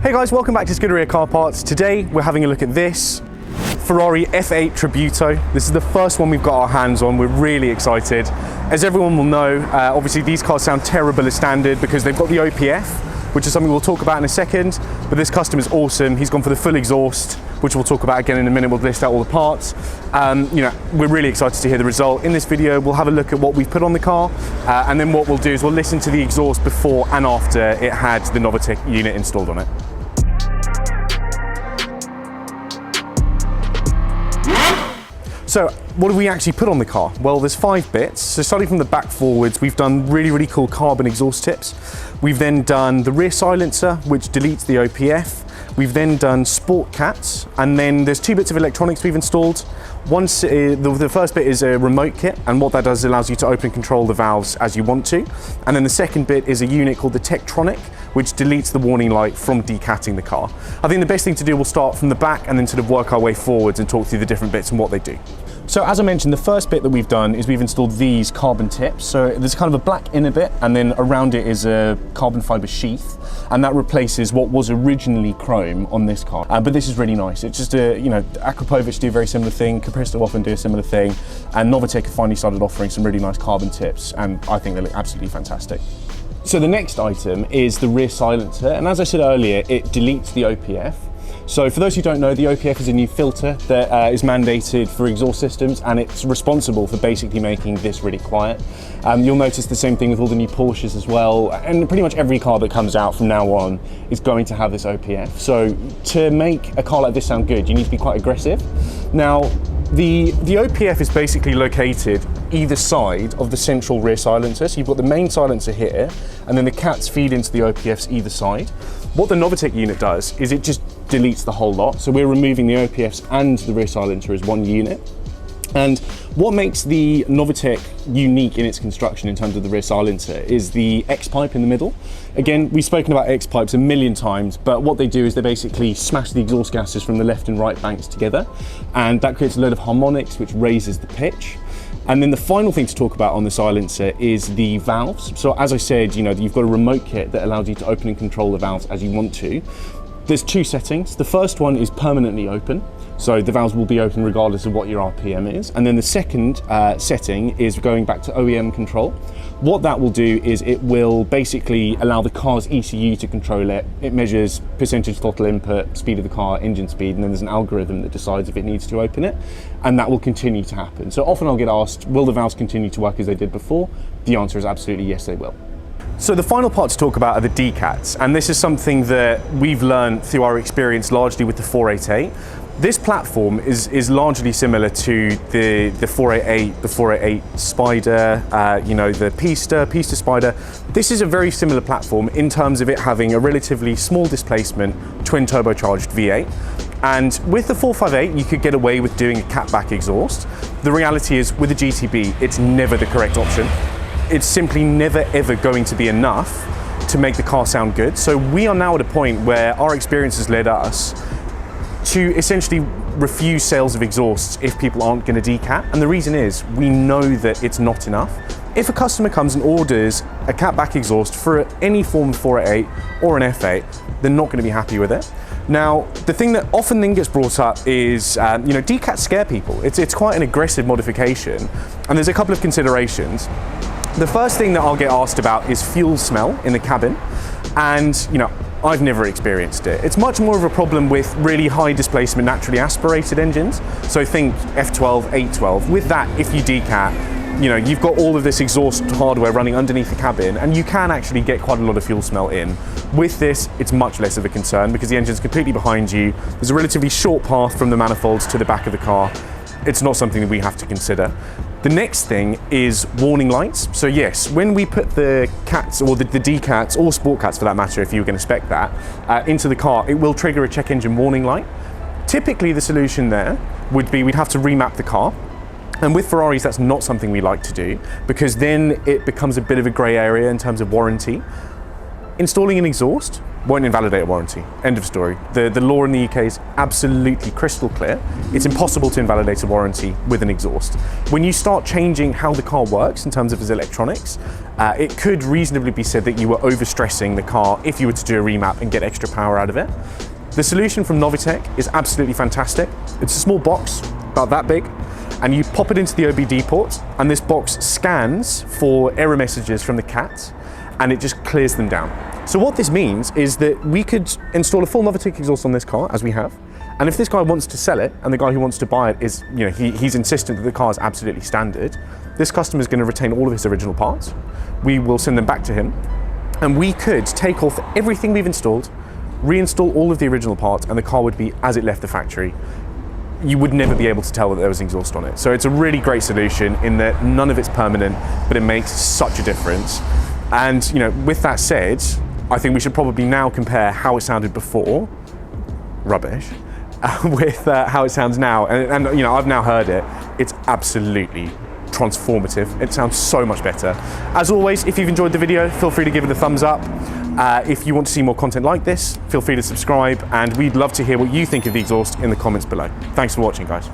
Hey guys, welcome back to Scuderia Car Parts. Today we're having a look at this Ferrari F8 Tributo. This is the first one we've got our hands on. We're really excited. As everyone will know, obviously these cars sound terrible as standard because they've got the OPF, which is something we'll talk about in a second, but this customer's awesome. He's gone for the full exhaust, which we'll talk about again in a minute. We'll list out all the parts. We're really excited to hear the result. In this video, we'll have a look at what we've put on the car, and then what we'll do is we'll listen to the exhaust before and after it had the Novitec unit installed on it. So what have we actually put on the car? Well, there's 5 bits. So starting from the back forwards, we've done really cool carbon exhaust tips. We've then done the rear silencer, which deletes the OPF. We've then done sport cats, and then there's 2 bits of electronics we've installed. The first bit is a remote kit, and what that does is allows you to open and control the valves as you want to. And then the second bit is a unit called the Tektronix, which deletes the warning light from decatting the car. I think the best thing to do, we'll start from the back and then sort of work our way forwards and talk through the different bits and what they do. So as I mentioned, the first bit that we've done is we've installed these carbon tips. So there's kind of a black inner bit, and then around it is a carbon fiber sheath, and that replaces what was originally chrome on this car. But this is really nice. It's just Akrapovic do a very similar thing, Capristo often do a similar thing, and Novitec have finally started offering some really nice carbon tips, and I think they look absolutely fantastic. So the next item is the rear silencer, and as I said earlier, it deletes the OPF. So for those who don't know, the OPF is a new filter that is mandated for exhaust systems, and it's responsible for basically making this really quiet. You'll notice the same thing with all the new Porsches as well, and pretty much every car that comes out from now on is going to have this OPF. So to make a car like this sound good, you need to be quite aggressive. Now, the OPF is basically located either side of the central rear silencer. So you've got the main silencer here, and then the cats feed into the OPFs either side. What the Novitec unit does is it just deletes the whole lot. So we're removing the OPFs and the rear silencer as one unit. And what makes the Novitec unique in its construction in terms of the rear silencer is the X-pipe in the middle. Again, we've spoken about X-pipes a million times, but what they do is they basically smash the exhaust gases from the left and right banks together, and that creates a load of harmonics which raises the pitch. And then the final thing to talk about on the silencer is the valves. So as I said, you've got a remote kit that allows you to open and control the valves as you want to. There's 2 settings. The first one is permanently open. So the valves will be open regardless of what your RPM is. And then the second setting is going back to OEM control. What that will do is it will basically allow the car's ECU to control it. It measures percentage throttle input, speed of the car, engine speed, and then there's an algorithm that decides if it needs to open it. And that will continue to happen. So often I'll get asked, will the valves continue to work as they did before? The answer is absolutely yes, they will. So the final part to talk about are the Decats, and this is something that we've learned through our experience largely with the 488. This platform is largely similar to the 488, the 488 Spider, the Pista Spider. This is a very similar platform in terms of it having a relatively small displacement, twin turbocharged V8. And with the 458, you could get away with doing a catback exhaust. The reality is, with the GTB, it's never the correct option. It's simply never ever going to be enough to make the car sound good. So we are now at a point where our experience has led us to essentially refuse sales of exhausts if people aren't going to decat. And the reason is, we know that it's not enough. If a customer comes and orders a catback exhaust for any form of 488 or an F8, they're not going to be happy with it. Now, the thing that often then gets brought up is, decats scare people. It's quite an aggressive modification, and there's a couple of considerations. The first thing that I'll get asked about is fuel smell in the cabin, and I've never experienced it. It's much more of a problem with really high displacement naturally aspirated engines. So think F12, 812. With that, if you decat, you've got all of this exhaust hardware running underneath the cabin, and you can actually get quite a lot of fuel smell in. With this, it's much less of a concern because the engine's completely behind you. There's a relatively short path from the manifolds to the back of the car. It's not something that we have to consider. The next thing is warning lights. So yes, when we put the cats, or the Decats, or sport cats for that matter, if you were going to spec that, into the car, it will trigger a check engine warning light. Typically the solution there would be we'd have to remap the car. And with Ferraris, that's not something we like to do, because then it becomes a bit of a grey area in terms of warranty. Installing an exhaust won't invalidate a warranty. End of story. The law in the UK is absolutely crystal clear. It's impossible to invalidate a warranty with an exhaust. When you start changing how the car works in terms of its electronics, it could reasonably be said that you were overstressing the car if you were to do a remap and get extra power out of it. The solution from Novitec is absolutely fantastic. It's a small box, about that big, and you pop it into the OBD port, and this box scans for error messages from the Decats, and it just clears them down. So what this means is that we could install a full Novitec exhaust on this car, as we have, and if this guy wants to sell it, and the guy who wants to buy it is, he's insistent that the car is absolutely standard, this customer is going to retain all of his original parts. We will send them back to him, and we could take off everything we've installed, reinstall all of the original parts, and the car would be as it left the factory. You would never be able to tell that there was exhaust on it. So it's a really great solution in that none of it's permanent, but it makes such a difference. And with that said, I think we should probably now compare how it sounded before, rubbish, with how it sounds now. And I've now heard it. It's absolutely transformative. It sounds so much better. As always, if you've enjoyed the video, feel free to give it a thumbs up. If you want to see more content like this, feel free to subscribe, and we'd love to hear what you think of the exhaust in the comments below. Thanks for watching, guys.